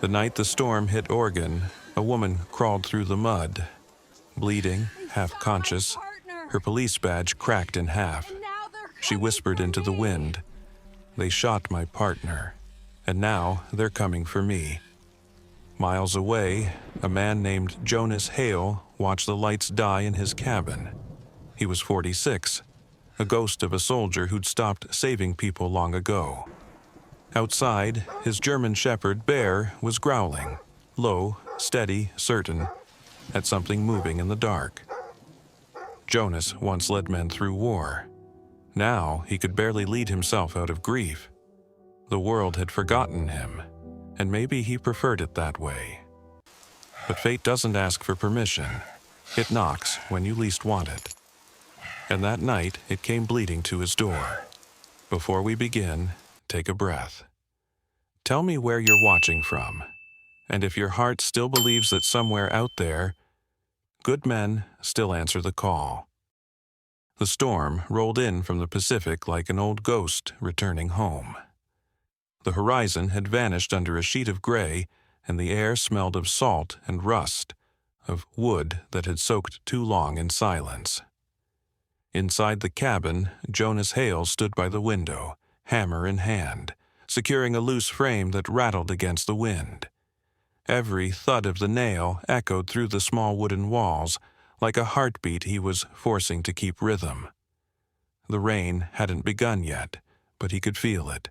The night the storm hit Oregon, a woman crawled through the mud. Bleeding, half-conscious, her police badge cracked in half. She whispered into the wind, "They shot my partner, and now they're coming for me." Miles away, a man named Jonas Hale watched the lights die in his cabin. He was 46, a ghost of a soldier who'd stopped saving people long ago. Outside, his German shepherd, Bear, was growling, low, steady, certain, at something moving in the dark. Jonas once led men through war. Now he could barely lead himself out of grief. The world had forgotten him, and maybe he preferred it that way. But fate doesn't ask for permission. It knocks when you least want it. And that night, it came bleeding to his door. Before we begin, take a breath. Tell me where you're watching from, and if your heart still believes that somewhere out there, good men still answer the call. The storm rolled in from the Pacific like an old ghost returning home. The horizon had vanished under a sheet of gray, and the air smelled of salt and rust, of wood that had soaked too long in silence. Inside the cabin, Jonas Hale stood by the window, hammer in hand, securing a loose frame that rattled against the wind. Every thud of the nail echoed through the small wooden walls, like a heartbeat he was forcing to keep rhythm. The rain hadn't begun yet, but he could feel it,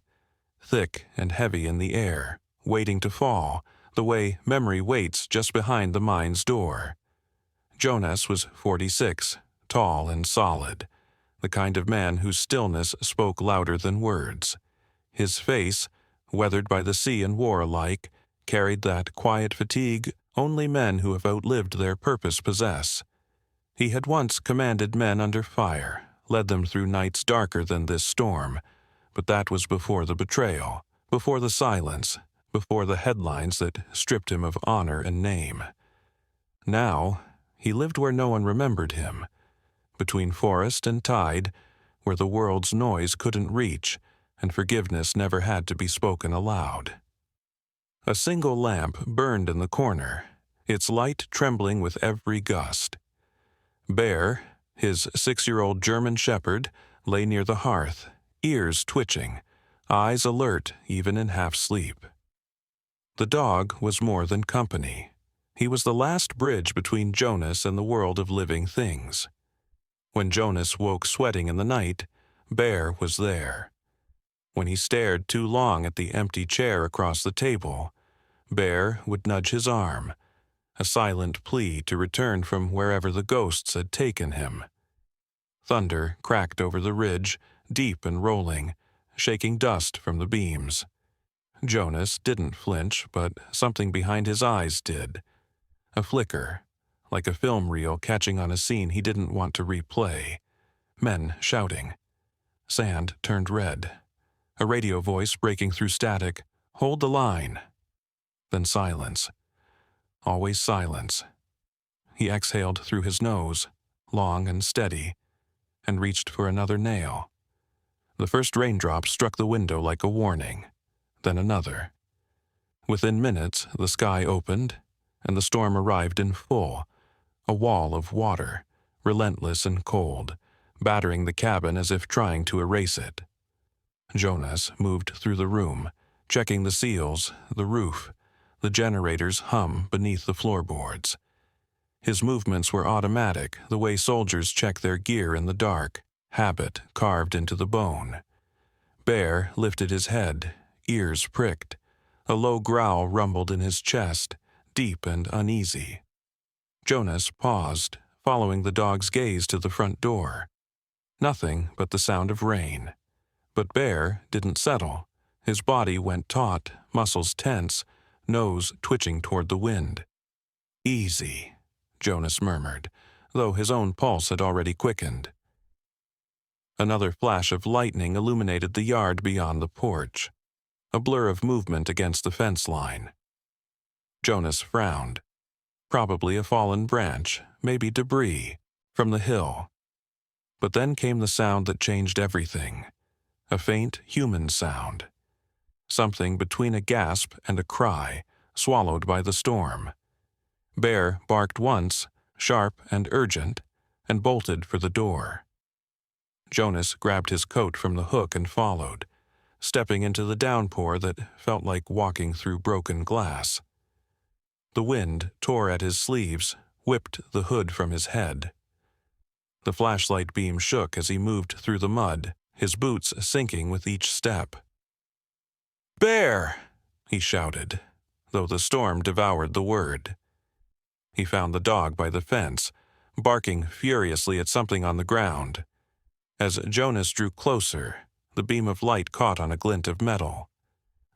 thick and heavy in the air, waiting to fall, the way memory waits just behind the mind's door. Jonas was 46, tall and solid, the kind of man whose stillness spoke louder than words. His face, weathered by the sea and war alike, carried that quiet fatigue only men who have outlived their purpose possess. He had once commanded men under fire, led them through nights darker than this storm, but that was before the betrayal, before the silence, before the headlines that stripped him of honor and name. Now, he lived where no one remembered him, between forest and tide, where the world's noise couldn't reach, and forgiveness never had to be spoken aloud. A single lamp burned in the corner, its light trembling with every gust. Bear, his 6-year-old German shepherd, lay near the hearth, ears twitching, eyes alert even in half-sleep. The dog was more than company. He was the last bridge between Jonas and the world of living things. When Jonas woke sweating in the night, Bear was there. When he stared too long at the empty chair across the table, Bear would nudge his arm, a silent plea to return from wherever the ghosts had taken him. Thunder cracked over the ridge, deep and rolling, shaking dust from the beams. Jonas didn't flinch, but something behind his eyes did. A flicker, like a film reel catching on a scene he didn't want to replay. Men shouting. Sand turned red. A radio voice breaking through static. "Hold the line." Then silence. Always silence. He exhaled through his nose, long and steady, and reached for another nail. The first raindrop struck the window like a warning, then another. Within minutes, the sky opened, and the storm arrived in full, a wall of water, relentless and cold, battering the cabin as if trying to erase it. Jonas moved through the room, checking the seals, the roof, the generator's hum beneath the floorboards. His movements were automatic, the way soldiers check their gear in the dark, habit carved into the bone. Bear lifted his head, ears pricked. A low growl rumbled in his chest, deep and uneasy. Jonas paused, following the dog's gaze to the front door. Nothing but the sound of rain. But Bear didn't settle. His body went taut, muscles tense, nose twitching toward the wind. "Easy," Jonas murmured, though his own pulse had already quickened. Another flash of lightning illuminated the yard beyond the porch, a blur of movement against the fence line. Jonas frowned. Probably a fallen branch, maybe debris, from the hill. But then came the sound that changed everything. A faint human sound. Something between a gasp and a cry, swallowed by the storm. Bear barked once, sharp and urgent, and bolted for the door. Jonas grabbed his coat from the hook and followed, stepping into the downpour that felt like walking through broken glass. The wind tore at his sleeves, whipped the hood from his head. The flashlight beam shook as he moved through the mud, his boots sinking with each step. "Bear!" he shouted, though the storm devoured the word. He found the dog by the fence, barking furiously at something on the ground. As Jonas drew closer, the beam of light caught on a glint of metal,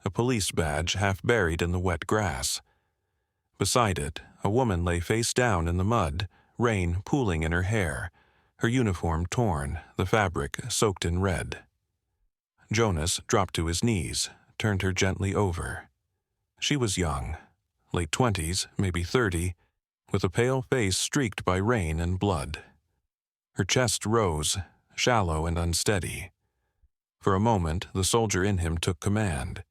a police badge half buried in the wet grass. Beside it, a woman lay face down in the mud, rain pooling in her hair, her uniform torn, the fabric soaked in red. Jonas dropped to his knees, turned her gently over. She was young, late 20s, maybe 30, with a pale face streaked by rain and blood. Her chest rose, shallow and unsteady. For a moment, the soldier in him took command.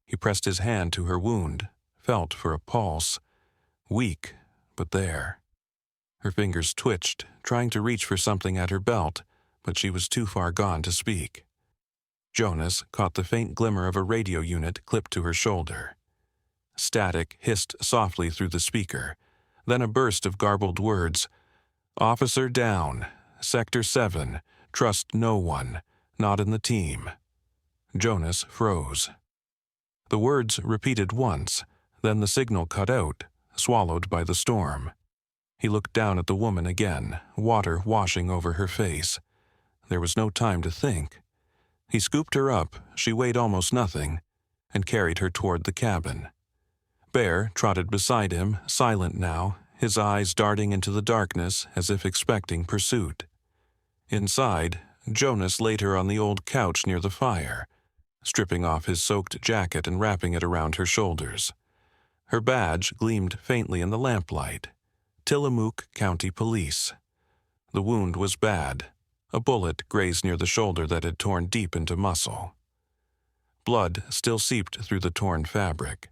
He pressed his hand to her wound, felt for a pulse. Weak, but there. Her fingers twitched, trying to reach for something at her belt, but she was too far gone to speak. Jonas caught the faint glimmer of a radio unit clipped to her shoulder. Static hissed softly through the speaker, then a burst of garbled words. "Officer down. Sector 7. Trust no one. Not in the team." Jonas froze. The words repeated once, then the signal cut out, swallowed by the storm. He looked down at the woman again, water washing over her face. There was no time to think. He scooped her up, she weighed almost nothing, and carried her toward the cabin. Bear trotted beside him, silent now, his eyes darting into the darkness as if expecting pursuit. Inside, Jonas laid her on the old couch near the fire, stripping off his soaked jacket and wrapping it around her shoulders. Her badge gleamed faintly in the lamplight. Tillamook County Police. The wound was bad. A bullet grazed near the shoulder that had torn deep into muscle. Blood still seeped through the torn fabric.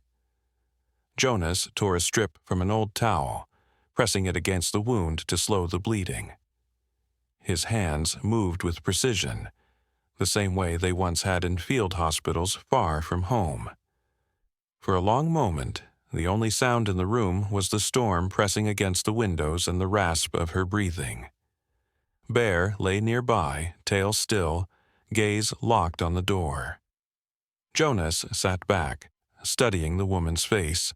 Jonas tore a strip from an old towel, pressing it against the wound to slow the bleeding. His hands moved with precision, the same way they once had in field hospitals far from home. For a long moment, the only sound in the room was the storm pressing against the windows and the rasp of her breathing. Bear lay nearby, tail still, gaze locked on the door. Jonas sat back, studying the woman's face.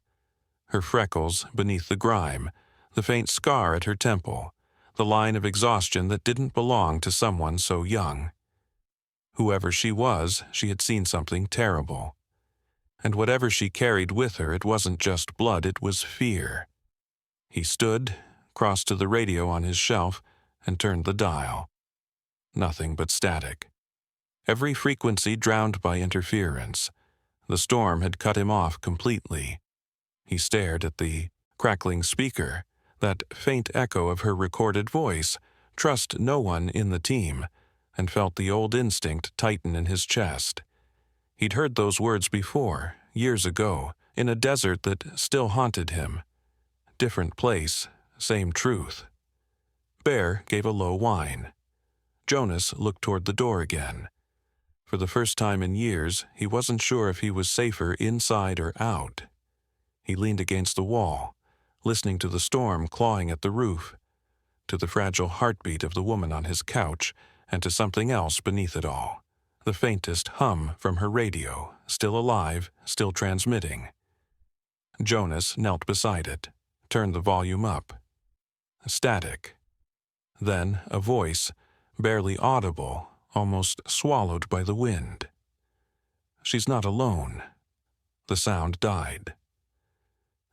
Her freckles beneath the grime, the faint scar at her temple, the line of exhaustion that didn't belong to someone so young. Whoever she was, she had seen something terrible. And whatever she carried with her, it wasn't just blood, it was fear. He stood, crossed to the radio on his shelf, and turned the dial. Nothing but static. Every frequency drowned by interference. The storm had cut him off completely. He stared at the crackling speaker, that faint echo of her recorded voice, "Trust no one in the team," and felt the old instinct tighten in his chest. He'd heard those words before, years ago, in a desert that still haunted him. Different place, same truth. Bear gave a low whine. Jonas looked toward the door again. For the first time in years, he wasn't sure if he was safer inside or out. He leaned against the wall, listening to the storm clawing at the roof, to the fragile heartbeat of the woman on his couch, and to something else beneath it all, the faintest hum from her radio, still alive, still transmitting. Jonas knelt beside it, turned the volume up. Static. Then a voice, barely audible, almost swallowed by the wind. "She's not alone." The sound died.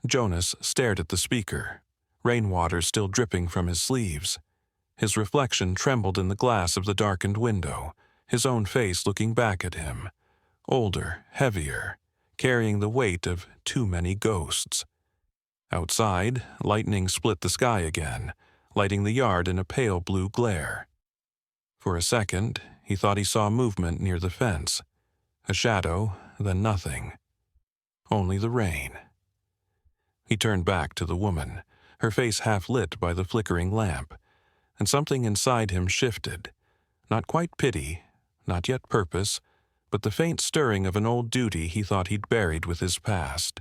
Jonas stared at the speaker, rainwater still dripping from his sleeves. His reflection trembled in the glass of the darkened window, his own face looking back at him, older, heavier, carrying the weight of too many ghosts. Outside, lightning split the sky again, lighting the yard in a pale blue glare. For a second, he thought he saw movement near the fence. A shadow, then nothing. Only the rain. He turned back to the woman, her face half lit by the flickering lamp, and something inside him shifted. Not quite pity, not yet purpose, but the faint stirring of an old duty he thought he'd buried with his past.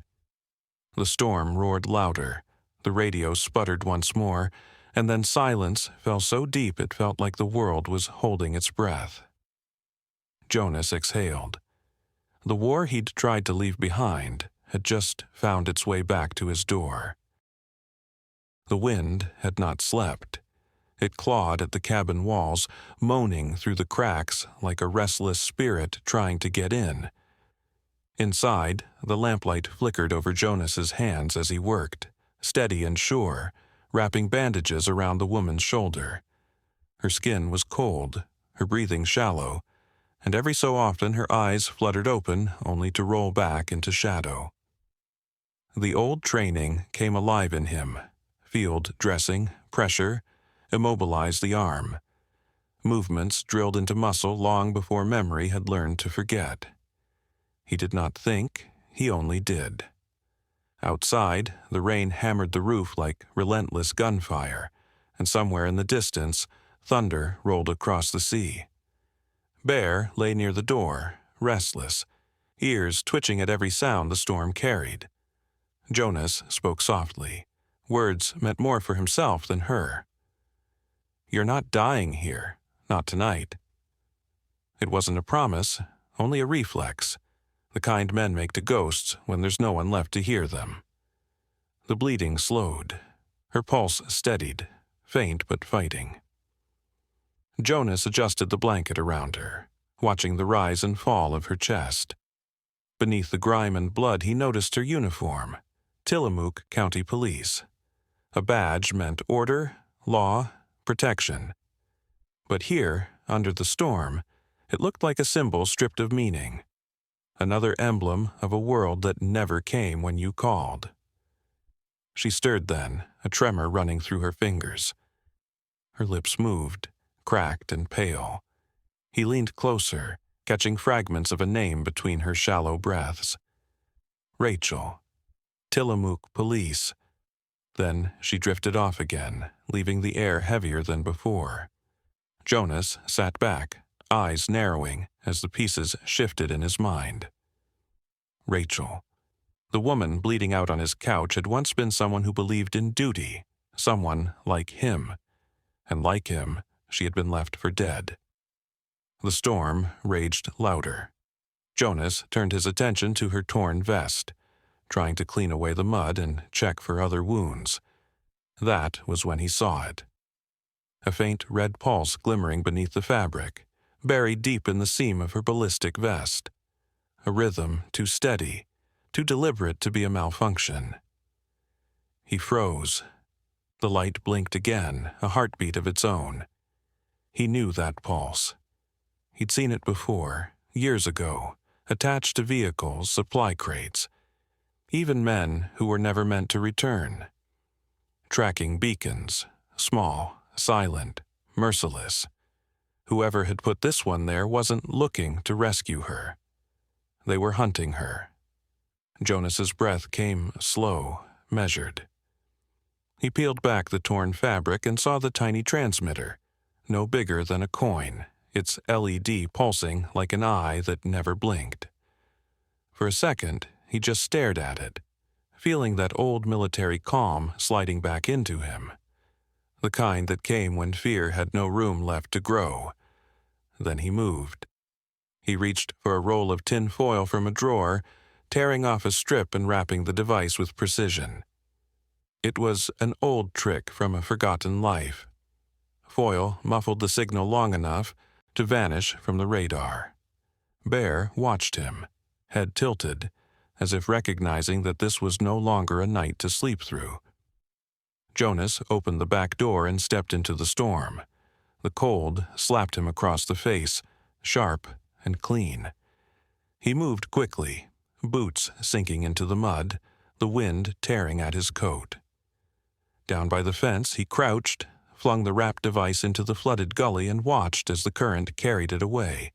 The storm roared louder, the radio sputtered once more, and then silence fell so deep it felt like the world was holding its breath. Jonas exhaled. The war he'd tried to leave behind had just found its way back to his door. The wind had not slept. It clawed at the cabin walls, moaning through the cracks like a restless spirit trying to get in. Inside, the lamplight flickered over Jonas's hands as he worked, steady and sure, wrapping bandages around the woman's shoulder. Her skin was cold, her breathing shallow, and every so often her eyes fluttered open only to roll back into shadow. The old training came alive in him. Field dressing, pressure, immobilized the arm. Movements drilled into muscle long before memory had learned to forget. He did not think, he only did. Outside, the rain hammered the roof like relentless gunfire, and somewhere in the distance, thunder rolled across the sea. Bear lay near the door, restless, ears twitching at every sound the storm carried. Jonas spoke softly. Words meant more for himself than her. "You're not dying here, not tonight." It wasn't a promise, only a reflex, the kind men make to ghosts when there's no one left to hear them. The bleeding slowed. Her pulse steadied, faint but fighting. Jonas adjusted the blanket around her, watching the rise and fall of her chest. Beneath the grime and blood he noticed her uniform, Tillamook County Police. A badge meant order, law, protection. But here, under the storm, it looked like a symbol stripped of meaning. Another emblem of a world that never came when you called. She stirred then, a tremor running through her fingers. Her lips moved, cracked and pale. He leaned closer, catching fragments of a name between her shallow breaths. Rachel. Tillamook Police. Then she drifted off again, leaving the air heavier than before. Jonas sat back, eyes narrowing as the pieces shifted in his mind. Rachel. The woman bleeding out on his couch had once been someone who believed in duty, someone like him. And like him, she had been left for dead. The storm raged louder. Jonas turned his attention to her torn vest, trying to clean away the mud and check for other wounds. That was when he saw it. A faint red pulse glimmering beneath the fabric, buried deep in the seam of her ballistic vest. A rhythm too steady, too deliberate to be a malfunction. He froze. The light blinked again, a heartbeat of its own. He knew that pulse. He'd seen it before, years ago, attached to vehicles, supply crates, even men who were never meant to return. Tracking beacons, small, silent, merciless. Whoever had put this one there wasn't looking to rescue her. They were hunting her. Jonas's breath came slow, measured. He peeled back the torn fabric and saw the tiny transmitter, no bigger than a coin, its LED pulsing like an eye that never blinked. For a second, he just stared at it, feeling that old military calm sliding back into him, the kind that came when fear had no room left to grow. Then he moved. He reached for a roll of tin foil from a drawer, tearing off a strip and wrapping the device with precision. It was an old trick from a forgotten life. Foil muffled the signal long enough to vanish from the radar. Bear watched him, head tilted, as if recognizing that this was no longer a night to sleep through. Jonas opened the back door and stepped into the storm. The cold slapped him across the face, sharp and clean. He moved quickly, boots sinking into the mud, the wind tearing at his coat. Down by the fence he crouched, flung the wrapped device into the flooded gully and watched as the current carried it away,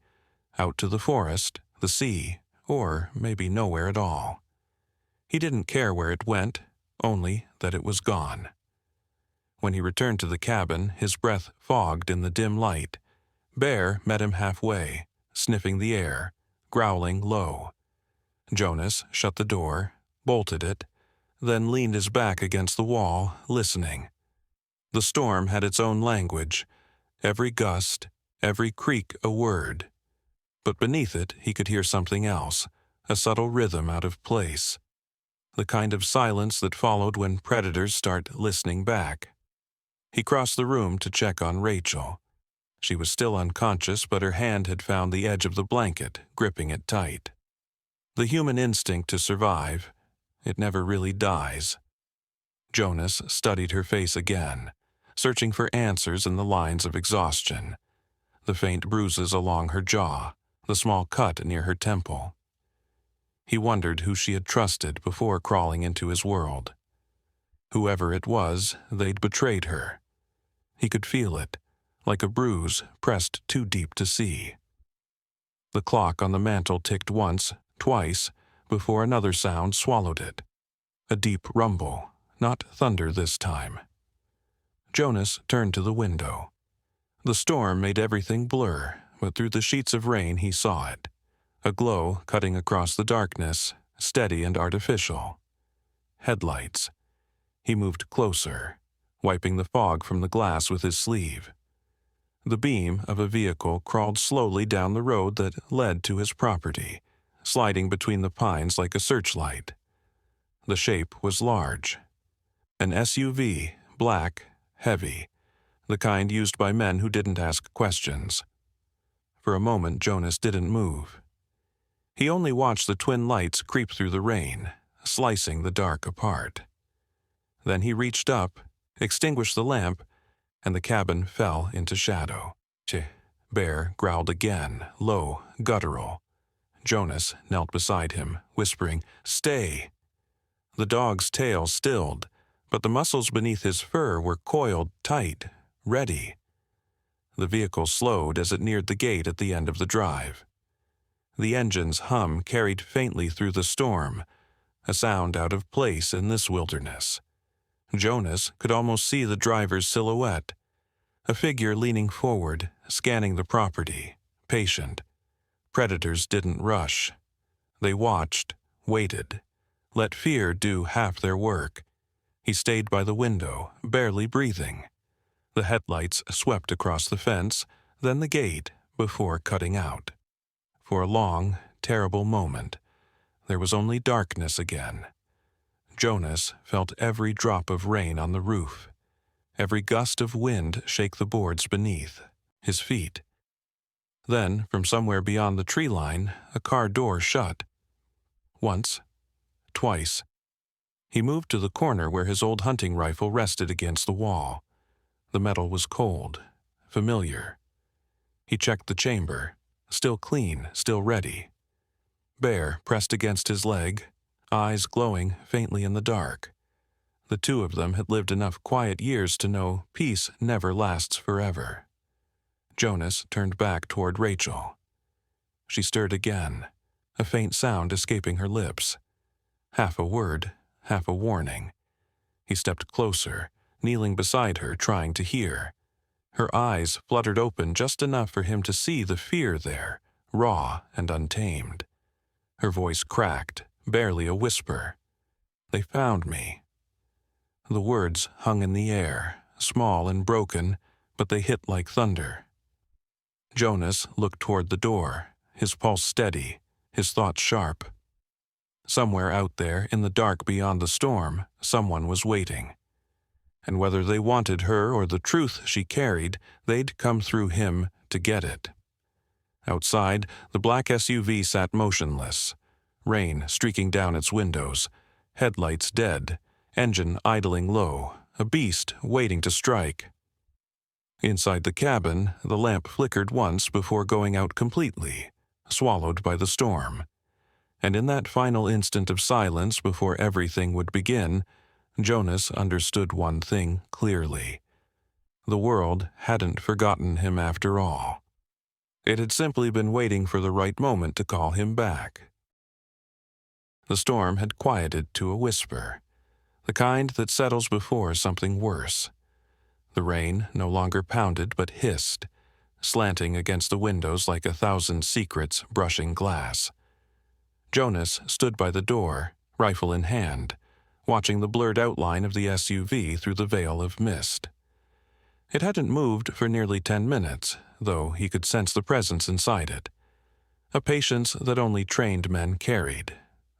out to the forest, the sea, or maybe nowhere at all. He didn't care where it went, only that it was gone. When he returned to the cabin, his breath fogged in the dim light. Bear met him halfway, sniffing the air, growling low. Jonas shut the door, bolted it, then leaned his back against the wall, listening. The storm had its own language, every gust, every creak a word. But beneath it he could hear something else, a subtle rhythm out of place. The kind of silence that followed when predators start listening back. He crossed the room to check on Rachel. She was still unconscious, but her hand had found the edge of the blanket, gripping it tight. The human instinct to survive, it never really dies. Jonas studied her face again, searching for answers in the lines of exhaustion. The faint bruises along her jaw, the small cut near her temple. He wondered who she had trusted before crawling into his world. Whoever it was, they'd betrayed her. He could feel it, like a bruise pressed too deep to see. The clock on the mantel ticked once, twice, before another sound swallowed it. A deep rumble, not thunder this time. Jonas turned to the window. The storm made everything blur, but through the sheets of rain he saw it. A glow cutting across the darkness, steady and artificial. Headlights. He moved closer, wiping the fog from the glass with his sleeve. The beam of a vehicle crawled slowly down the road that led to his property, sliding between the pines like a searchlight. The shape was large. An SUV, black, heavy, the kind used by men who didn't ask questions. For a moment Jonas didn't move. He only watched the twin lights creep through the rain, slicing the dark apart. Then he reached up, extinguished the lamp, and the cabin fell into shadow. Bear growled again, low, guttural. Jonas knelt beside him, whispering, "Stay." The dog's tail stilled, but the muscles beneath his fur were coiled tight, ready. The vehicle slowed as it neared the gate at the end of the drive. The engine's hum carried faintly through the storm, a sound out of place in this wilderness. Jonas could almost see the driver's silhouette, a figure leaning forward, scanning the property, patient. Predators didn't rush. They watched, waited, let fear do half their work. He stayed by the window, barely breathing. The headlights swept across the fence, then the gate, before cutting out. For a long, terrible moment, there was only darkness again. Jonas felt every drop of rain on the roof, every gust of wind shake the boards beneath his feet. Then, from somewhere beyond the tree line, a car door shut. Once, twice. He moved to the corner where his old hunting rifle rested against the wall. The metal was cold, familiar. He checked the chamber, still clean, still ready. Bear pressed against his leg, eyes glowing faintly in the dark. The two of them had lived enough quiet years to know peace never lasts forever. Jonas turned back toward Rachel. She stirred again, a faint sound escaping her lips. Half a word, half a warning. He stepped closer, kneeling beside her, trying to hear. Her eyes fluttered open just enough for him to see the fear there, raw and untamed. Her voice cracked, barely a whisper. "They found me." The words hung in the air, small and broken, but they hit like thunder. Jonas looked toward the door, his pulse steady, his thoughts sharp. Somewhere out there, in the dark beyond the storm, someone was waiting. And whether they wanted her or the truth she carried, they'd come through him to get it. Outside, the black SUV sat motionless, rain streaking down its windows, headlights dead, engine idling low, a beast waiting to strike. Inside the cabin, the lamp flickered once before going out completely, swallowed by the storm. And in that final instant of silence before everything would begin, Jonas understood one thing clearly. The world hadn't forgotten him after all. It had simply been waiting for the right moment to call him back. The storm had quieted to a whisper. the kind that settles before something worse. The rain no longer pounded but hissed, slanting against the windows like 1,000 secrets brushing glass. Jonas stood by the door, rifle in hand, watching the blurred outline of the SUV through the veil of mist. It hadn't moved for nearly 10 minutes, though he could sense the presence inside it. A patience that only trained men carried,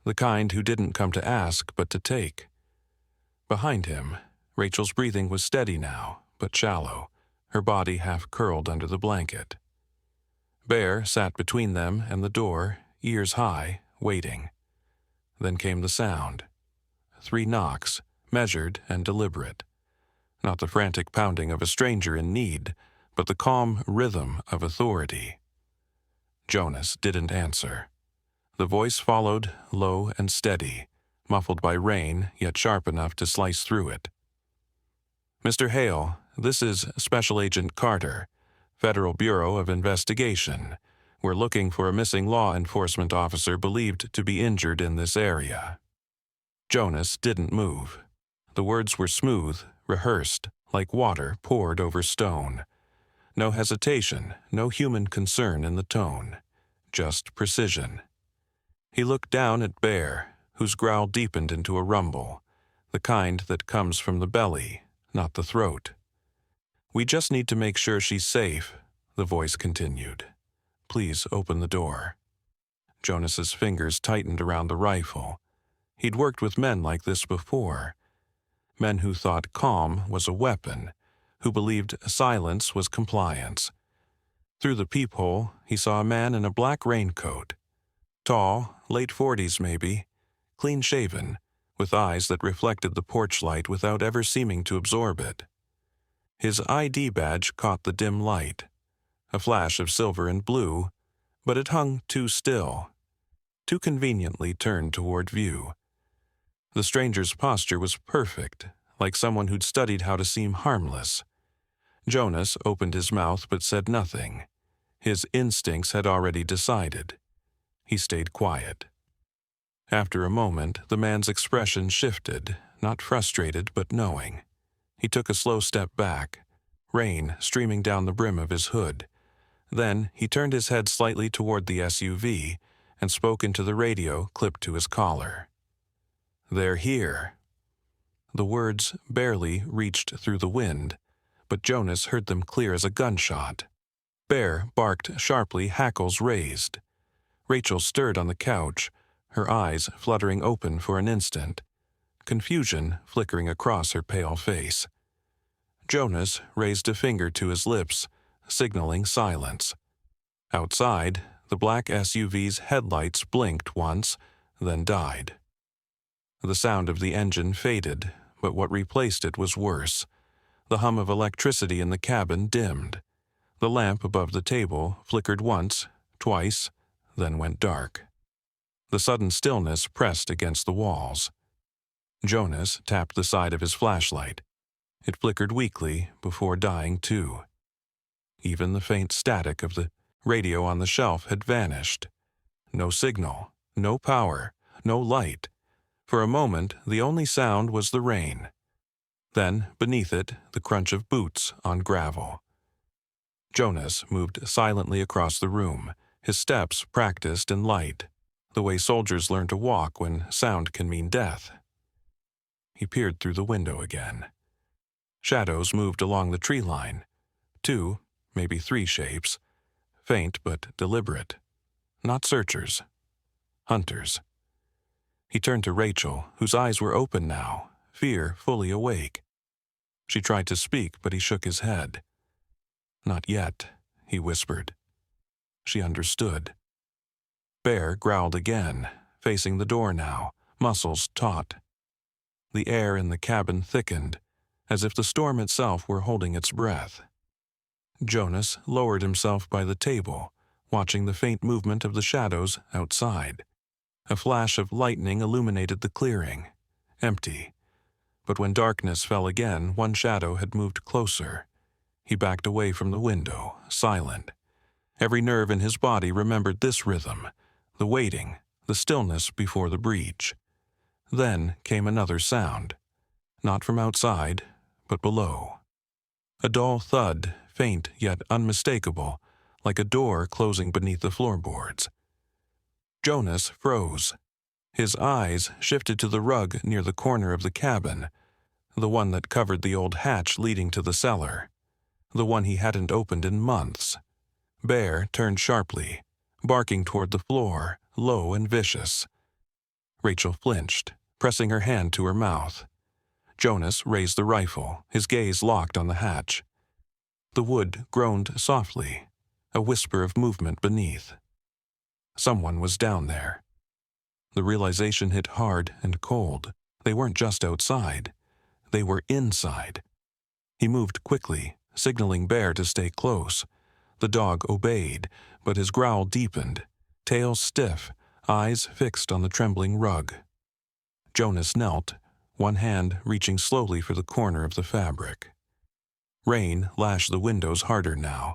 the kind who didn't come to ask but to take. Behind him, Rachel's breathing was steady now, but shallow, her body half curled under the blanket. Bear sat between them and the door, ears high, waiting. Then came the sound. 3 knocks, measured and deliberate. Not the frantic pounding of a stranger in need, but the calm rhythm of authority. Jonas didn't answer. The voice followed, low and steady, muffled by rain, yet sharp enough to slice through it. "Mr. Hale, this is Special Agent Carter, Federal Bureau of Investigation. We're looking for a missing law enforcement officer believed to be injured in this area." Jonas didn't move. The words were smooth, rehearsed, like water poured over stone. No hesitation, no human concern in the tone, just precision. He looked down at Bear, whose growl deepened into a rumble, the kind that comes from the belly, not the throat. "We just need to make sure she's safe," the voice continued. "Please open the door." Jonas's fingers tightened around the rifle. He'd worked with men like this before. Men who thought calm was a weapon, who believed silence was compliance. Through the peephole, he saw a man in a black raincoat. Tall, late 40s maybe, clean-shaven, with eyes that reflected the porch light without ever seeming to absorb it. His ID badge caught the dim light, a flash of silver and blue, but it hung too still, too conveniently turned toward view. The stranger's posture was perfect, like someone who'd studied how to seem harmless. Jonas opened his mouth but said nothing. His instincts had already decided. He stayed quiet. After a moment, the man's expression shifted, not frustrated but knowing. He took a slow step back, rain streaming down the brim of his hood. Then he turned his head slightly toward the SUV and spoke into the radio clipped to his collar. "They're here." The words barely reached through the wind, but Jonas heard them clear as a gunshot. Bear barked sharply, hackles raised. Rachel stirred on the couch, her eyes fluttering open for an instant, confusion flickering across her pale face. Jonas raised a finger to his lips, signaling silence. Outside, the black SUV's headlights blinked once, then died. The sound of the engine faded, but what replaced it was worse. The hum of electricity in the cabin dimmed. The lamp above the table flickered once, twice, then went dark. The sudden stillness pressed against the walls. Jonas tapped the side of his flashlight. It flickered weakly before dying too. Even the faint static of the radio on the shelf had vanished. No signal, no power, no light. For a moment, the only sound was the rain. Then, beneath it, the crunch of boots on gravel. Jonas moved silently across the room, his steps practiced and light, the way soldiers learn to walk when sound can mean death. He peered through the window again. Shadows moved along the tree line. 2, maybe 3 shapes, faint but deliberate. Not searchers. Hunters. He turned to Rachel, whose eyes were open now, fear fully awake. She tried to speak, but he shook his head. "Not yet," he whispered. She understood. Bear growled again, facing the door now, muscles taut. The air in the cabin thickened, as if the storm itself were holding its breath. Jonas lowered himself by the table, watching the faint movement of the shadows outside. A flash of lightning illuminated the clearing, empty. But when darkness fell again, one shadow had moved closer. He backed away from the window, silent. Every nerve in his body remembered this rhythm, the waiting, the stillness before the breach. Then came another sound, not from outside, but below. A dull thud, faint yet unmistakable, like a door closing beneath the floorboards. Jonas froze. His eyes shifted to the rug near the corner of the cabin, the one that covered the old hatch leading to the cellar, the one he hadn't opened in months. Bear turned sharply, barking toward the floor, low and vicious. Rachel flinched, pressing her hand to her mouth. Jonas raised the rifle, his gaze locked on the hatch. The wood groaned softly, a whisper of movement beneath. Someone was down there. The realization hit hard and cold. They weren't just outside. They were inside. He moved quickly, signaling Bear to stay close. The dog obeyed, but his growl deepened, tail stiff, eyes fixed on the trembling rug. Jonas knelt, one hand reaching slowly for the corner of the fabric. Rain lashed the windows harder now,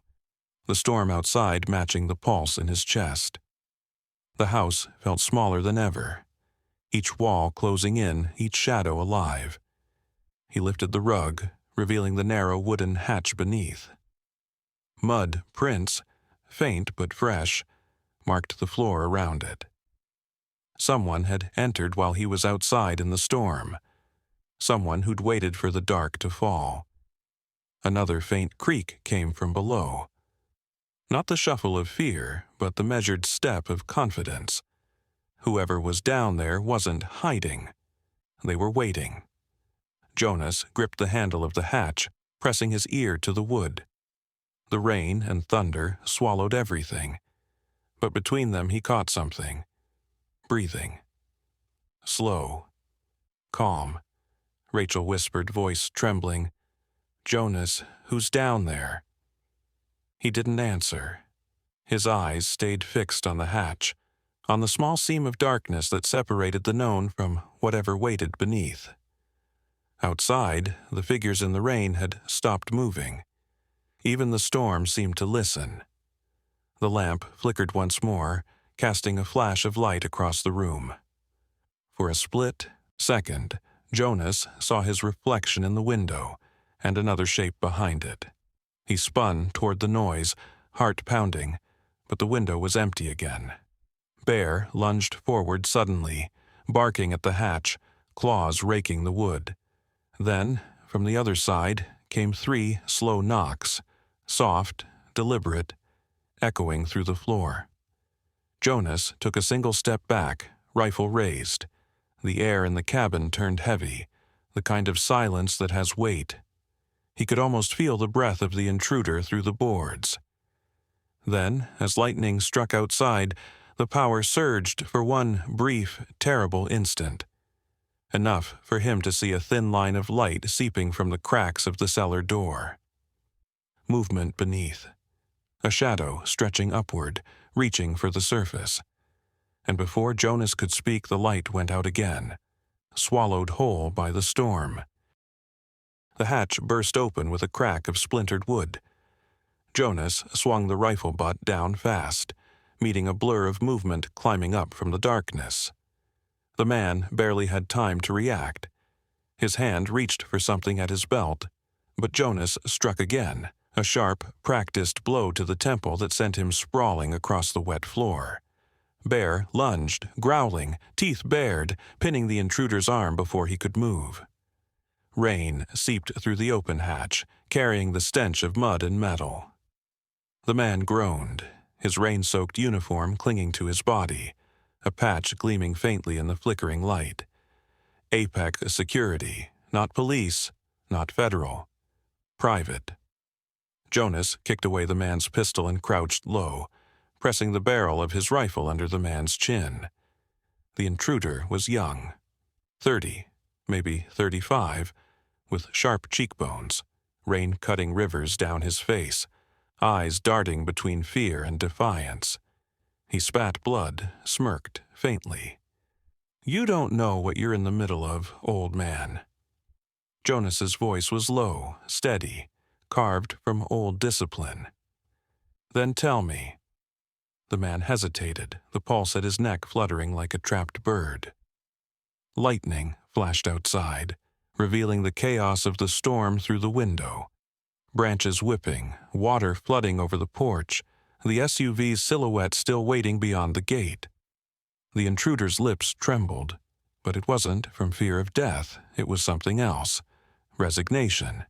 the storm outside matching the pulse in his chest. The house felt smaller than ever, each wall closing in, each shadow alive. He lifted the rug, revealing the narrow wooden hatch beneath. Mud prints, faint but fresh, marked the floor around it. Someone had entered while he was outside in the storm. Someone who'd waited for the dark to fall. Another faint creak came from below. Not the shuffle of fear, but the measured step of confidence. Whoever was down there wasn't hiding. They were waiting. Jonas gripped the handle of the hatch, pressing his ear to the wood. The rain and thunder swallowed everything, but between them he caught something. Breathing. Slow. Calm. Rachel whispered, voice trembling. "Jonas, who's down there?" He didn't answer. His eyes stayed fixed on the hatch, on the small seam of darkness that separated the known from whatever waited beneath. Outside, the figures in the rain had stopped moving. Even the storm seemed to listen. The lamp flickered once more, casting a flash of light across the room. For a split second, Jonas saw his reflection in the window and another shape behind it. He spun toward the noise, heart pounding, but the window was empty again. Bear lunged forward suddenly, barking at the hatch, claws raking the wood. Then, from the other side, came 3 slow knocks, soft, deliberate, echoing through the floor. Jonas took a single step back, rifle raised. The air in the cabin turned heavy, the kind of silence that has weight. He could almost feel the breath of the intruder through the boards. Then, as lightning struck outside, the power surged for one brief, terrible instant. Enough for him to see a thin line of light seeping from the cracks of the cellar door. Movement beneath. A shadow stretching upward, reaching for the surface. And before Jonas could speak, the light went out again, swallowed whole by the storm. The hatch burst open with a crack of splintered wood. Jonas swung the rifle butt down fast, meeting a blur of movement climbing up from the darkness. The man barely had time to react. His hand reached for something at his belt, but Jonas struck again, a sharp, practiced blow to the temple that sent him sprawling across the wet floor. Bear lunged, growling, teeth bared, pinning the intruder's arm before he could move. Rain seeped through the open hatch, carrying the stench of mud and metal. The man groaned, his rain-soaked uniform clinging to his body, a patch gleaming faintly in the flickering light. APEC security, not police, not federal. Private. Jonas kicked away the man's pistol and crouched low, pressing the barrel of his rifle under the man's chin. The intruder was young, 30, maybe 35, with sharp cheekbones, rain cutting rivers down his face, eyes darting between fear and defiance. He spat blood, smirked faintly. "You don't know what you're in the middle of, old man." Jonas's voice was low, steady, carved from old discipline. "Then tell me." The man hesitated, the pulse at his neck fluttering like a trapped bird. Lightning flashed outside, revealing the chaos of the storm through the window. Branches whipping, water flooding over the porch, the SUV's silhouette still waiting beyond the gate. The intruder's lips trembled, but it wasn't from fear of death, it was something else. Resignation.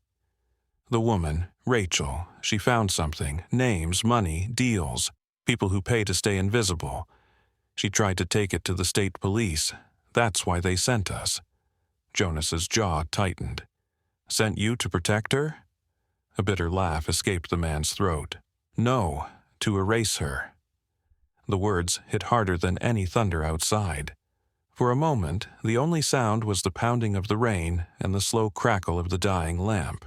The woman, Rachel, she found something, names, money, deals, people who pay to stay invisible. She tried to take it to the state police. That's why they sent us. Jonas's jaw tightened. Sent you to protect her? A bitter laugh escaped the man's throat. No, to erase her. The words hit harder than any thunder outside. For a moment, the only sound was the pounding of the rain and the slow crackle of the dying lamp.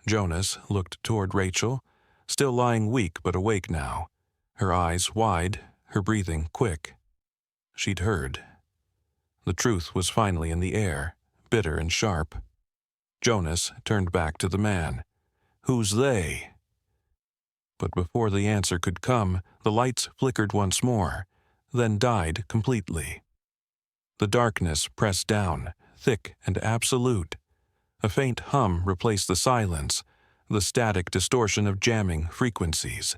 Jonas looked toward Rachel, still lying weak but awake now, her eyes wide, her breathing quick. She'd heard. The truth was finally in the air, bitter and sharp. Jonas turned back to the man. Who's they? But before the answer could come, the lights flickered once more, then died completely. The darkness pressed down, thick and absolute. A faint hum replaced the silence, the static distortion of jamming frequencies.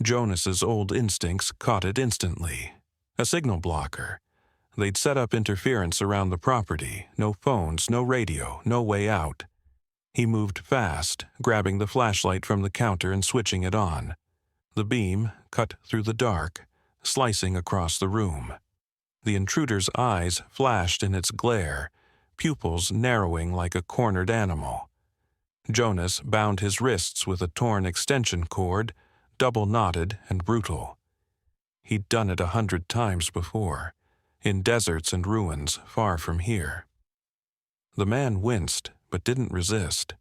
Jonas's old instincts caught it instantly. A signal blocker. They'd set up interference around the property, no phones, no radio, no way out. He moved fast, grabbing the flashlight from the counter and switching it on. The beam cut through the dark, slicing across the room. The intruder's eyes flashed in its glare, pupils narrowing like a cornered animal. Jonas bound his wrists with a torn extension cord, double-knotted and brutal. He'd done it 100 times before, in deserts and ruins far from here. The man winced, but didn't resist.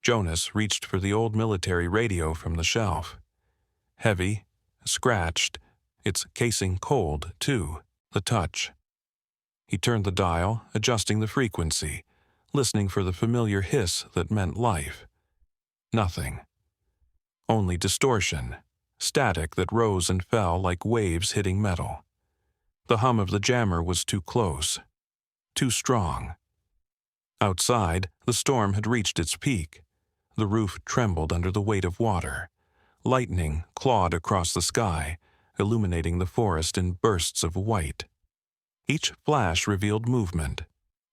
Jonas reached for the old military radio from the shelf. Heavy, scratched, its casing cold, too, the touch. He turned the dial, adjusting the frequency, listening for the familiar hiss that meant life. Nothing. Only distortion, static that rose and fell like waves hitting metal. The hum of the jammer was too close, too strong. Outside, the storm had reached its peak. The roof trembled under the weight of water. Lightning clawed across the sky, illuminating the forest in bursts of white. Each flash revealed movement,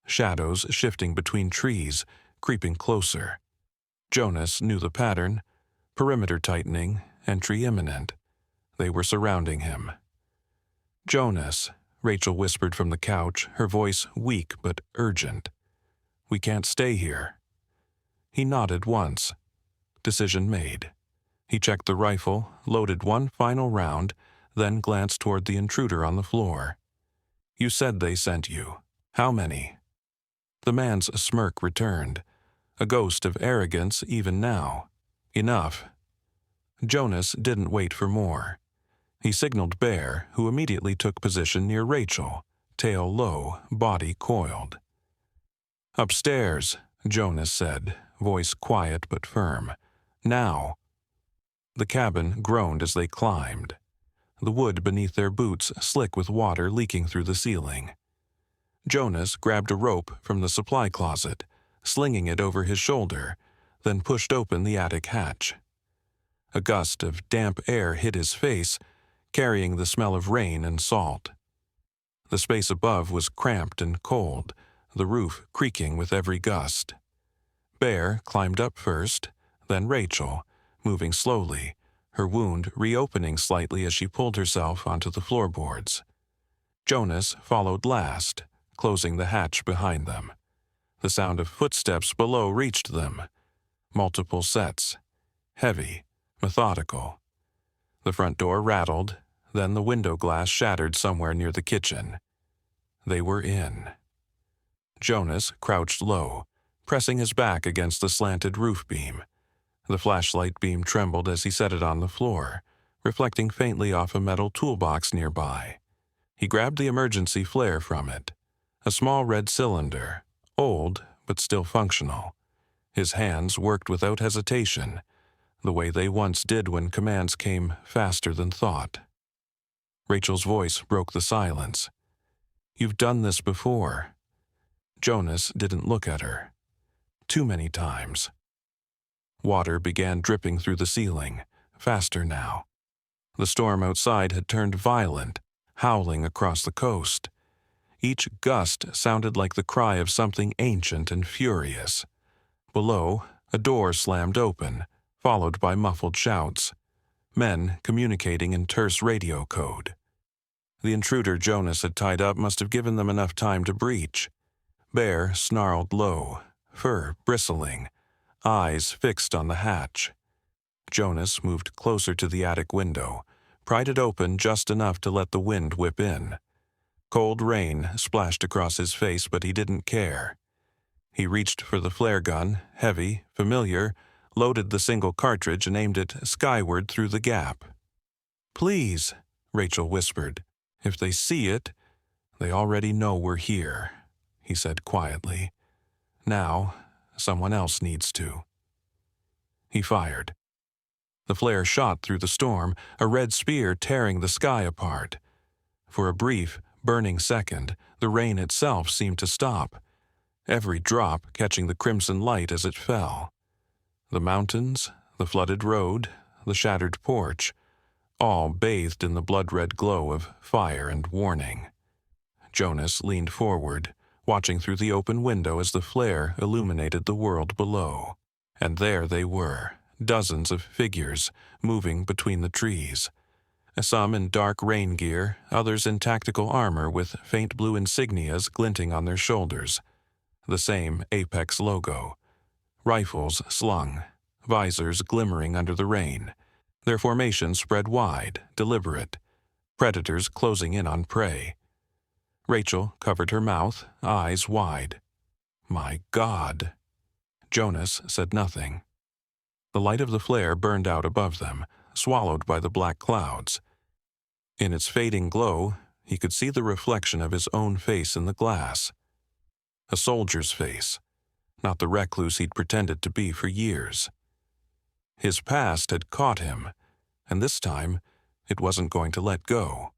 shadows shifting between trees, creeping closer. Jonas knew the pattern, perimeter tightening, entry imminent. They were surrounding him. Jonas, Rachel whispered from the couch, her voice weak but urgent. We can't stay here. He nodded once. Decision made. He checked the rifle, loaded one final round, then glanced toward the intruder on the floor. You said they sent you. How many? The man's smirk returned, a ghost of arrogance even now. Enough. Jonas didn't wait for more. He signaled Bear, who immediately took position near Rachel, tail low, body coiled. Upstairs, Jonas said, voice quiet but firm. Now. The cabin groaned as they climbed. The wood beneath their boots slick with water leaking through the ceiling. Jonas grabbed a rope from the supply closet, slinging it over his shoulder, then pushed open the attic hatch. A gust of damp air hit his face, carrying the smell of rain and salt. The space above was cramped and cold, the roof creaking with every gust. Bear climbed up first, then Rachel, moving slowly, her wound reopening slightly as she pulled herself onto the floorboards. Jonas followed last, closing the hatch behind them. The sound of footsteps below reached them. Multiple sets. Heavy, methodical. The front door rattled, then the window glass shattered somewhere near the kitchen. They were in. Jonas crouched low, pressing his back against the slanted roof beam. The flashlight beam trembled as he set it on the floor, reflecting faintly off a metal toolbox nearby. He grabbed the emergency flare from it. A small red cylinder, old but still functional. His hands worked without hesitation, the way they once did when commands came faster than thought. Rachel's voice broke the silence. You've done this before. Jonas didn't look at her. Too many times. Water began dripping through the ceiling, faster now. The storm outside had turned violent, howling across the coast. Each gust sounded like the cry of something ancient and furious. Below, a door slammed open, followed by muffled shouts. Men communicating in terse radio code. The intruder Jonas had tied up must have given them enough time to breach. Bear snarled low, fur bristling, eyes fixed on the hatch. Jonas moved closer to the attic window, pried it open just enough to let the wind whip in. Cold rain splashed across his face, but he didn't care. He reached for the flare gun, heavy, familiar, loaded the single cartridge and aimed it skyward through the gap. "Please," Rachel whispered. "If they see it, they already know we're here," he said quietly. "Now, someone else needs to." He fired. The flare shot through the storm, a red spear tearing the sky apart. For a brief, burning second, the rain itself seemed to stop, every drop catching the crimson light as it fell. The mountains, the flooded road, the shattered porch, all bathed in the blood-red glow of fire and warning. Jonas leaned forward, watching through the open window as the flare illuminated the world below. And there they were, dozens of figures, moving between the trees. Some in dark rain gear, others in tactical armor with faint blue insignias glinting on their shoulders. The same Apex logo. Rifles slung, visors glimmering under the rain. Their formation spread wide, deliberate. Predators closing in on prey. Rachel covered her mouth, eyes wide. "My God." Jonas said nothing. The light of the flare burned out above them, swallowed by the black clouds. In its fading glow, he could see the reflection of his own face in the glass. A soldier's face, not the recluse he'd pretended to be for years. His past had caught him, and this time it wasn't going to let go.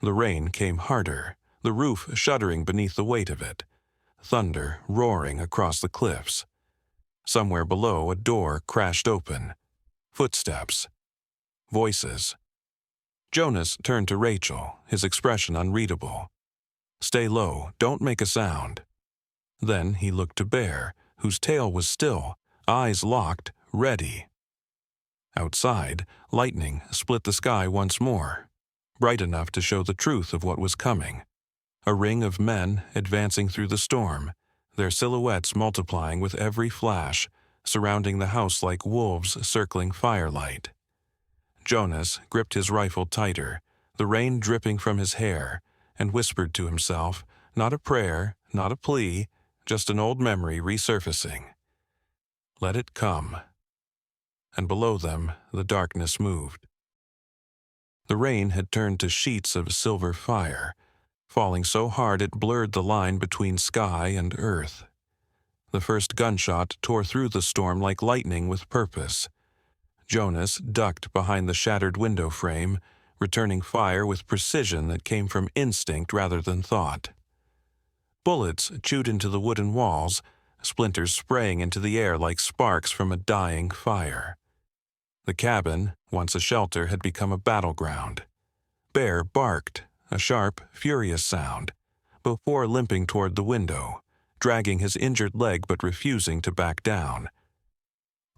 The rain came harder, the roof shuddering beneath the weight of it, thunder roaring across the cliffs. Somewhere below, a door crashed open. Footsteps. Voices. Jonas turned to Rachel, his expression unreadable. "Stay low, don't make a sound." Then he looked to Bear, whose tail was still, eyes locked, ready. Outside, lightning split the sky once more, bright enough to show the truth of what was coming. A ring of men advancing through the storm, their silhouettes multiplying with every flash, surrounding the house like wolves circling firelight. Jonas gripped his rifle tighter, the rain dripping from his hair, and whispered to himself, not a prayer, not a plea, just an old memory resurfacing. Let it come. And below them, the darkness moved. The rain had turned to sheets of silver fire, falling so hard it blurred the line between sky and earth. The first gunshot tore through the storm like lightning with purpose. Jonas ducked behind the shattered window frame, returning fire with precision that came from instinct rather than thought. Bullets chewed into the wooden walls, splinters spraying into the air like sparks from a dying fire. The cabin, once a shelter, had become a battleground. Bear barked, a sharp, furious sound, before limping toward the window, dragging his injured leg but refusing to back down.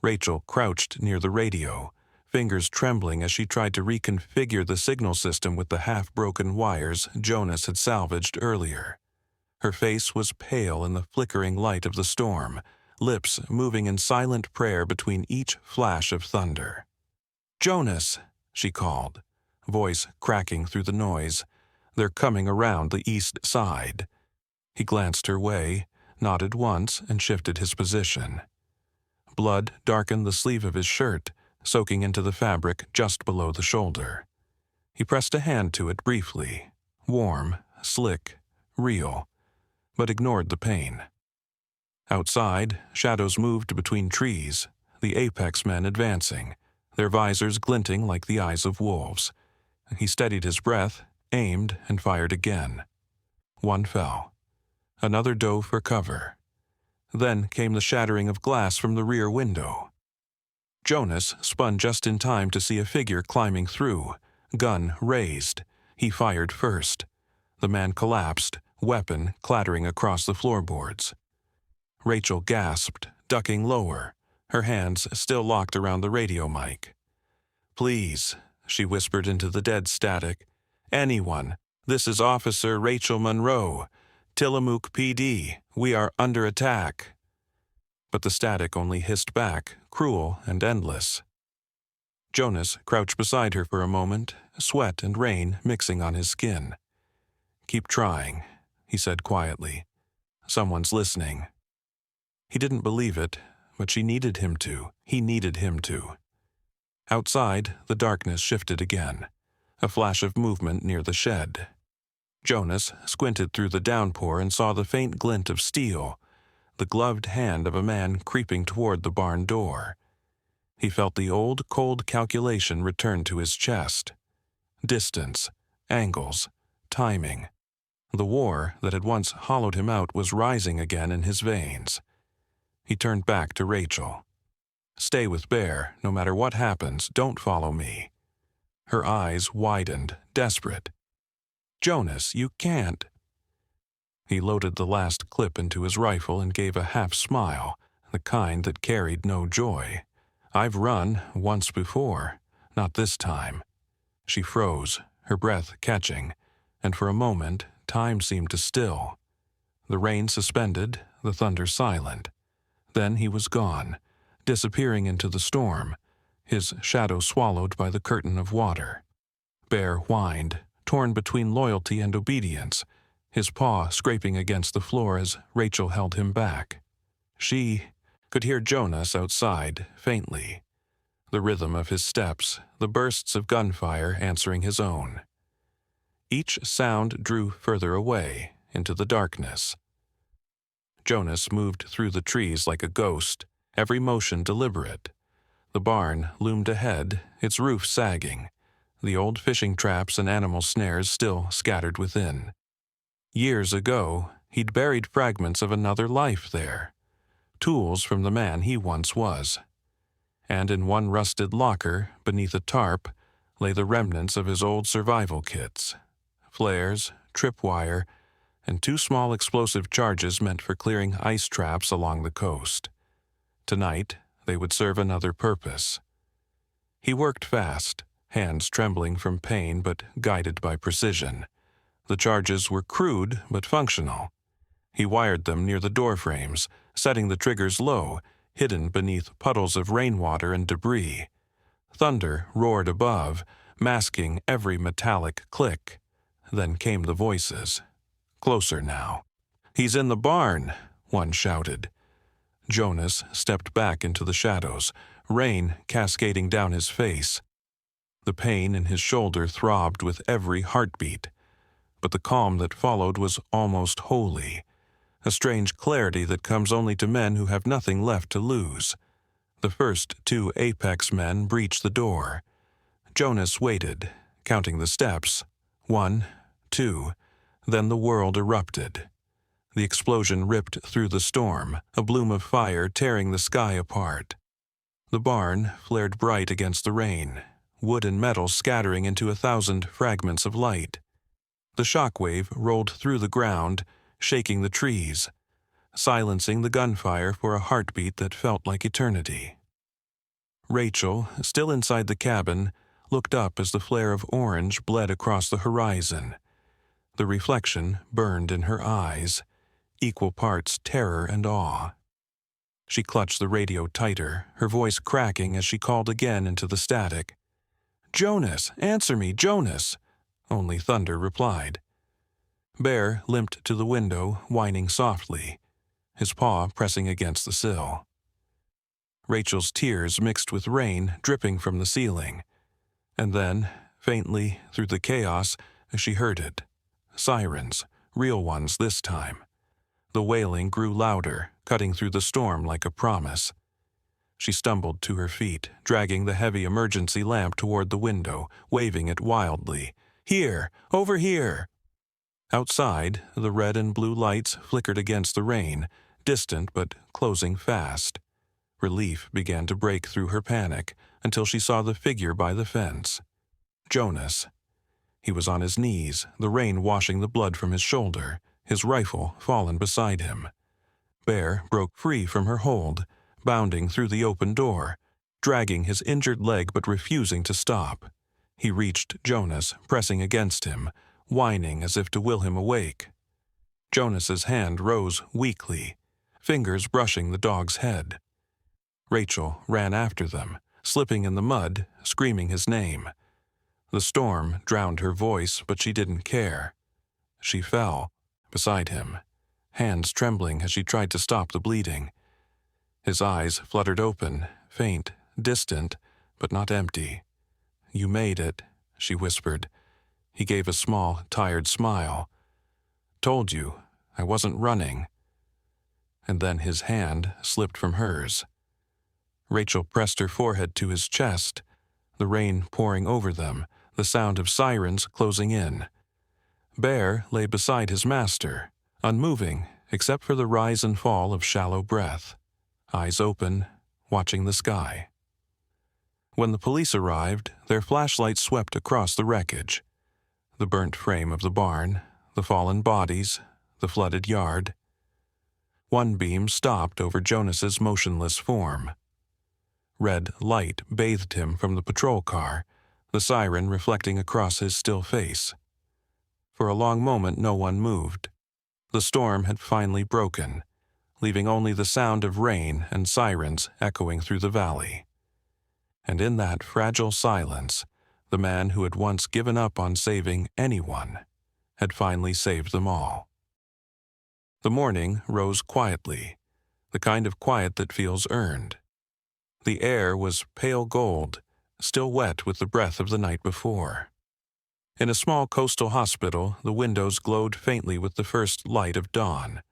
Rachel crouched near the radio, fingers trembling as she tried to reconfigure the signal system with the half-broken wires Jonas had salvaged earlier. Her face was pale in the flickering light of the storm, lips moving in silent prayer between each flash of thunder. "Jonas," she called, voice cracking through the noise. "They're coming around the east side." He glanced her way, nodded once, and shifted his position. Blood darkened the sleeve of his shirt, soaking into the fabric just below the shoulder. He pressed a hand to it briefly, warm, slick, real, but ignored the pain. Outside, shadows moved between trees, the Apex men advancing, their visors glinting like the eyes of wolves. He steadied his breath, aimed, and fired again. One fell. Another dove for cover. Then came the shattering of glass from the rear window. Jonas spun just in time to see a figure climbing through, gun raised. He fired first. The man collapsed, weapon clattering across the floorboards. Rachel gasped, ducking lower, her hands still locked around the radio mic. "Please," she whispered into the dead static. "Anyone. This is Officer Rachel Monroe. Tillamook PD. We are under attack." But the static only hissed back, cruel and endless. Jonas crouched beside her for a moment, sweat and rain mixing on his skin. "Keep trying," he said quietly. "Someone's listening." He didn't believe it, but she needed him to. He needed him to. Outside, the darkness shifted again. A flash of movement near the shed. Jonas squinted through the downpour and saw the faint glint of steel, the gloved hand of a man creeping toward the barn door. He felt the old, cold calculation return to his chest. Distance, angles, timing. The war that had once hollowed him out was rising again in his veins. He turned back to Rachel. "Stay with Bear, no matter what happens. Don't follow me." Her eyes widened, desperate. "Jonas, you can't." He loaded the last clip into his rifle and gave a half-smile, the kind that carried no joy. "I've run once before, not this time." She froze, her breath catching, and for a moment time seemed to still. The rain suspended, the thunder silent. Then he was gone, disappearing into the storm, his shadow swallowed by the curtain of water. Bear whined, torn between loyalty and obedience, his paw scraping against the floor as Rachel held him back. She could hear Jonas outside, faintly. The rhythm of his steps, the bursts of gunfire answering his own. Each sound drew further away, into the darkness. Jonas moved through the trees like a ghost, every motion deliberate. The barn loomed ahead, its roof sagging, the old fishing traps and animal snares still scattered within. Years ago, he'd buried fragments of another life there, tools from the man he once was. And in one rusted locker, beneath a tarp, lay the remnants of his old survival kits, flares, tripwire, and 2 small explosive charges meant for clearing ice traps along the coast. Tonight, they would serve another purpose. He worked fast, hands trembling from pain but guided by precision. The charges were crude but functional. He wired them near the door frames, setting the triggers low, hidden beneath puddles of rainwater and debris. Thunder roared above, masking every metallic click. Then came the voices. Closer now. "He's in the barn," one shouted. Jonas stepped back into the shadows, rain cascading down his face. The pain in his shoulder throbbed with every heartbeat, but the calm that followed was almost holy, a strange clarity that comes only to men who have nothing left to lose. The first 2 Apex men breached the door. Jonas waited, counting the steps. 1, 2, then the world erupted. The explosion ripped through the storm, a bloom of fire tearing the sky apart. The barn flared bright against the rain, wood and metal scattering into 1,000 fragments of light. The shockwave rolled through the ground, shaking the trees, silencing the gunfire for a heartbeat that felt like eternity. Rachel, still inside the cabin, looked up as the flare of orange bled across the horizon. The reflection burned in her eyes, equal parts terror and awe. She clutched the radio tighter, her voice cracking as she called again into the static. "Jonas, answer me, Jonas!" Only thunder replied. Bear limped to the window, whining softly, his paw pressing against the sill. Rachel's tears mixed with rain dripping from the ceiling. And then, faintly, through the chaos, she heard it. Sirens, real ones this time. The wailing grew louder, cutting through the storm like a promise. She stumbled to her feet, dragging the heavy emergency lamp toward the window, waving it wildly. "Here! Over here!" Outside, the red and blue lights flickered against the rain, distant but closing fast. Relief began to break through her panic until she saw the figure by the fence. Jonas. He was on his knees, the rain washing the blood from his shoulder, his rifle fallen beside him. Bear broke free from her hold, bounding through the open door, dragging his injured leg but refusing to stop. He reached Jonas, pressing against him, whining as if to will him awake. Jonas's hand rose weakly, fingers brushing the dog's head. Rachel ran after them, slipping in the mud, screaming his name. The storm drowned her voice, but she didn't care. She fell beside him, hands trembling as she tried to stop the bleeding. His eyes fluttered open, faint, distant, but not empty. "You made it," she whispered. He gave a small, tired smile. "Told you, I wasn't running." And then his hand slipped from hers. Rachel pressed her forehead to his chest, the rain pouring over them, the sound of sirens closing in. Bear lay beside his master, unmoving except for the rise and fall of shallow breath, eyes open, watching the sky. When the police arrived, their flashlights swept across the wreckage. The burnt frame of the barn, the fallen bodies, the flooded yard. One beam stopped over Jonas's motionless form. Red light bathed him from the patrol car, the siren reflecting across his still face. For a long moment no one moved. The storm had finally broken, leaving only the sound of rain and sirens echoing through the valley. And in that fragile silence, the man who had once given up on saving anyone had finally saved them all. The morning rose quietly, the kind of quiet that feels earned. The air was pale gold, still wet with the breath of the night before. In a small coastal hospital, the windows glowed faintly with the first light of dawn.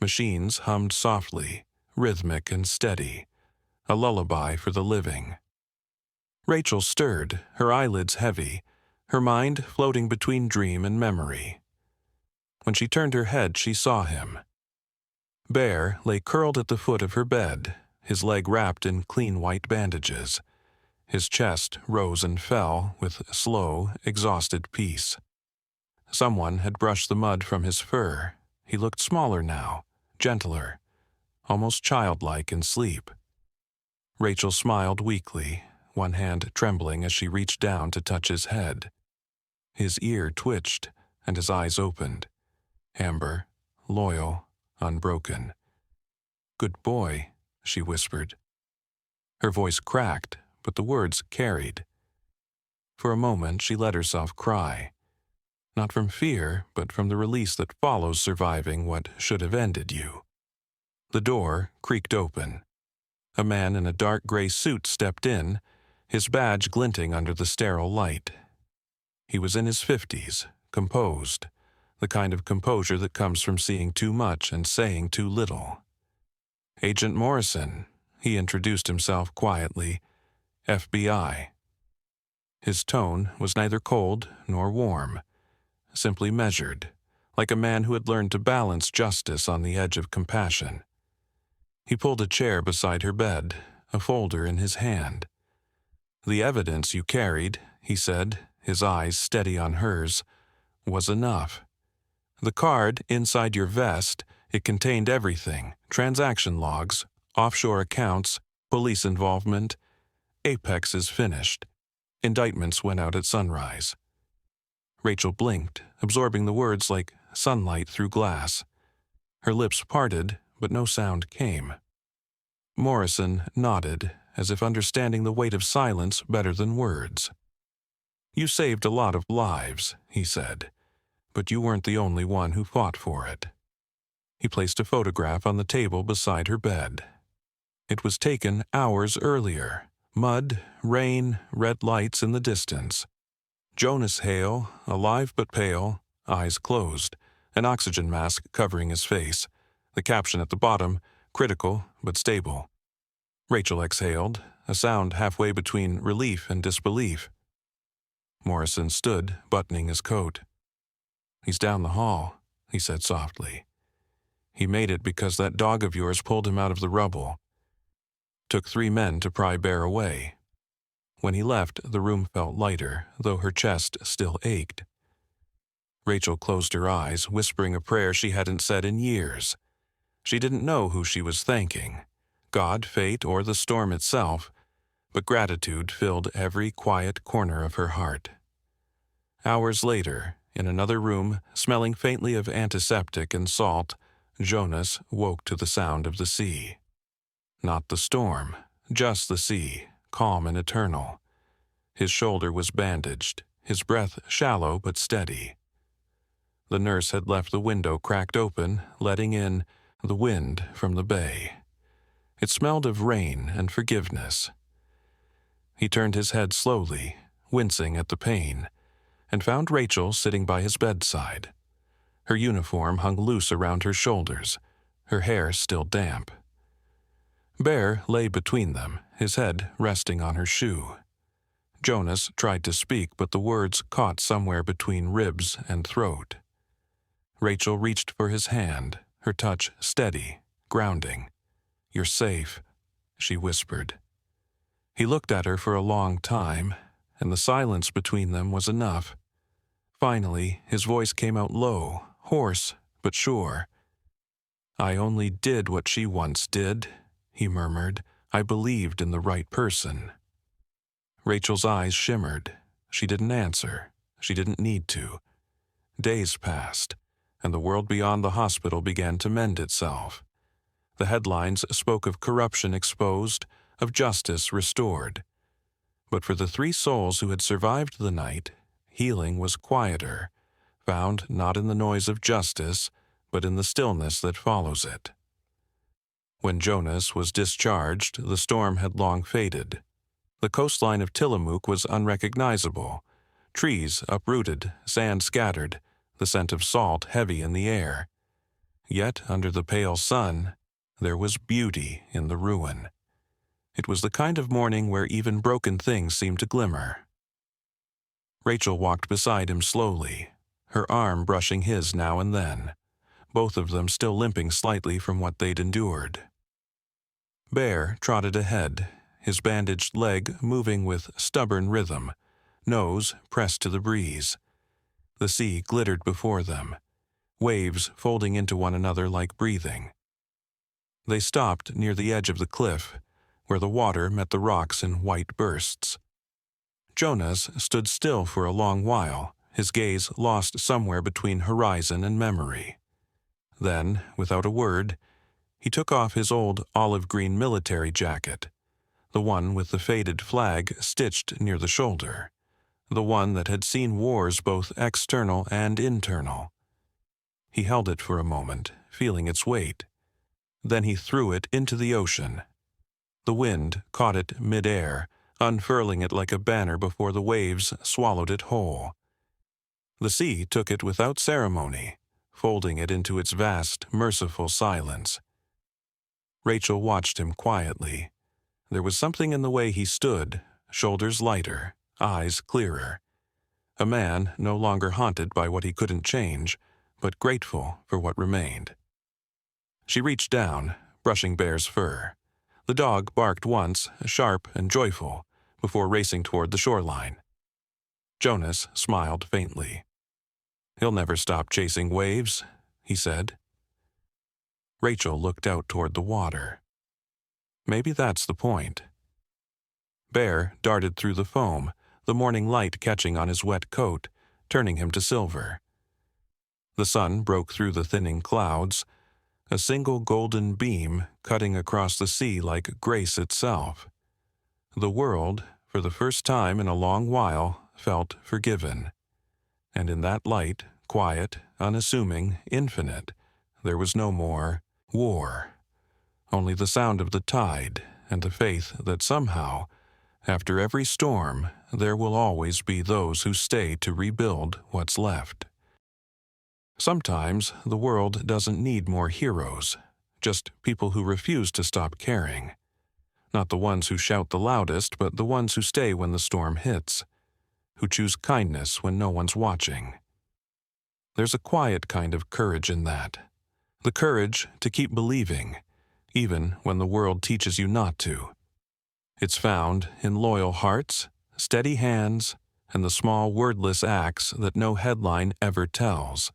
Machines hummed softly, rhythmic and steady, a lullaby for the living. Rachel stirred, her eyelids heavy, her mind floating between dream and memory. When she turned her head, she saw him. Bear lay curled at the foot of her bed, his leg wrapped in clean white bandages. His chest rose and fell with slow, exhausted peace. Someone had brushed the mud from his fur. He looked smaller now, gentler, almost childlike in sleep. Rachel smiled weakly, one hand trembling as she reached down to touch his head. His ear twitched, and his eyes opened. Amber, loyal, unbroken. "Good boy," she whispered. Her voice cracked, but the words carried. For a moment she let herself cry. Not from fear, but from the release that follows surviving what should have ended you. The door creaked open. A man in a dark gray suit stepped in, his badge glinting under the sterile light. He was in his 50s, composed, the kind of composure that comes from seeing too much and saying too little. "Agent Morrison," he introduced himself quietly, "FBI." His tone was neither cold nor warm, simply measured, like a man who had learned to balance justice on the edge of compassion. He pulled a chair beside her bed, a folder in his hand. "The evidence you carried," he said, his eyes steady on hers, "was enough. The card inside your vest, it contained everything: transaction logs, offshore accounts, police involvement. Apex is finished. Indictments went out at sunrise." Rachel blinked, absorbing the words like sunlight through glass. Her lips parted, but no sound came. Morrison nodded, as if understanding the weight of silence better than words. "You saved a lot of lives," he said, "but you weren't the only one who fought for it." He placed a photograph on the table beside her bed. It was taken hours earlier. Mud, rain, red lights in the distance. Jonas Hale, alive but pale, eyes closed, an oxygen mask covering his face. The caption at the bottom, critical but stable. Rachel exhaled, a sound halfway between relief and disbelief. Morrison stood, buttoning his coat. "He's down the hall," he said softly. "He made it because that dog of yours pulled him out of the rubble. Took 3 men to pry Bear away." When he left, the room felt lighter, though her chest still ached. Rachel closed her eyes, whispering a prayer she hadn't said in years. She didn't know who she was thanking, God, fate, or the storm itself, but gratitude filled every quiet corner of her heart. Hours later, in another room, smelling faintly of antiseptic and salt, Jonas woke to the sound of the sea. Not the storm, just the sea, calm and eternal. His shoulder was bandaged, his breath shallow but steady. The nurse had left the window cracked open, letting in the wind from the bay. It smelled of rain and forgiveness. He turned his head slowly, wincing at the pain, and found Rachel sitting by his bedside. Her uniform hung loose around her shoulders, her hair still damp. Bear lay between them, his head resting on her shoe. Jonas tried to speak, but the words caught somewhere between ribs and throat. Rachel reached for his hand, her touch steady, grounding. "You're safe," she whispered. He looked at her for a long time, and the silence between them was enough. Finally, his voice came out low, hoarse, but sure. "I only did what she once did," he murmured. "I believed in the right person." Rachel's eyes shimmered. She didn't answer. She didn't need to. Days passed, and the world beyond the hospital began to mend itself. The headlines spoke of corruption exposed, of justice restored. But for the 3 souls who had survived the night, healing was quieter, found not in the noise of justice, but in the stillness that follows it. When Jonas was discharged, the storm had long faded. The coastline of Tillamook was unrecognizable. Trees uprooted, sand scattered, the scent of salt heavy in the air. Yet, under the pale sun, there was beauty in the ruin. It was the kind of morning where even broken things seemed to glimmer. Rachel walked beside him slowly, her arm brushing his now and then, both of them still limping slightly from what they'd endured. Bear trotted ahead, his bandaged leg moving with stubborn rhythm, nose pressed to the breeze. The sea glittered before them, waves folding into one another like breathing. They stopped near the edge of the cliff, where the water met the rocks in white bursts. Jonas stood still for a long while, his gaze lost somewhere between horizon and memory. Then, without a word, he took off his old olive-green military jacket, the one with the faded flag stitched near the shoulder, the one that had seen wars both external and internal. He held it for a moment, feeling its weight. Then he threw it into the ocean. The wind caught it mid-air, unfurling it like a banner before the waves swallowed it whole. The sea took it without ceremony, folding it into its vast, merciful silence. Rachel watched him quietly. There was something in the way he stood, shoulders lighter, eyes clearer. A man no longer haunted by what he couldn't change, but grateful for what remained. She reached down, brushing Bear's fur. The dog barked once, sharp and joyful, before racing toward the shoreline. Jonas smiled faintly. "He'll never stop chasing waves," he said. Rachel looked out toward the water. Maybe that's the point. Bear darted through the foam, the morning light catching on his wet coat, turning him to silver. The sun broke through the thinning clouds, a single golden beam cutting across the sea like grace itself. The world, for the first time in a long while, felt forgiven. And in that light, quiet, unassuming, infinite, there was no more war. Only the sound of the tide and the faith that somehow, after every storm, there will always be those who stay to rebuild what's left. Sometimes the world doesn't need more heroes, just people who refuse to stop caring. Not the ones who shout the loudest, but the ones who stay when the storm hits, who choose kindness when no one's watching. There's a quiet kind of courage in that. The courage to keep believing, even when the world teaches you not to. It's found in loyal hearts, steady hands, and the small wordless acts that no headline ever tells.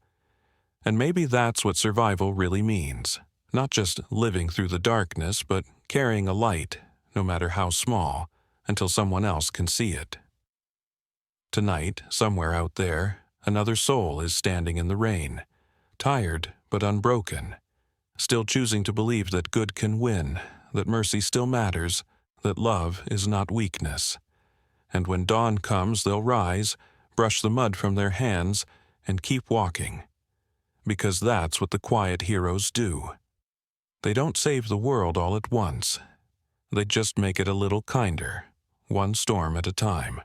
And maybe that's what survival really means. Not just living through the darkness, but carrying a light, no matter how small, until someone else can see it. Tonight, somewhere out there, another soul is standing in the rain, tired but unbroken, still choosing to believe that good can win, that mercy still matters, that love is not weakness. And when dawn comes, they'll rise, brush the mud from their hands, and keep walking. Because that's what the quiet heroes do. They don't save the world all at once. They just make it a little kinder, one storm at a time.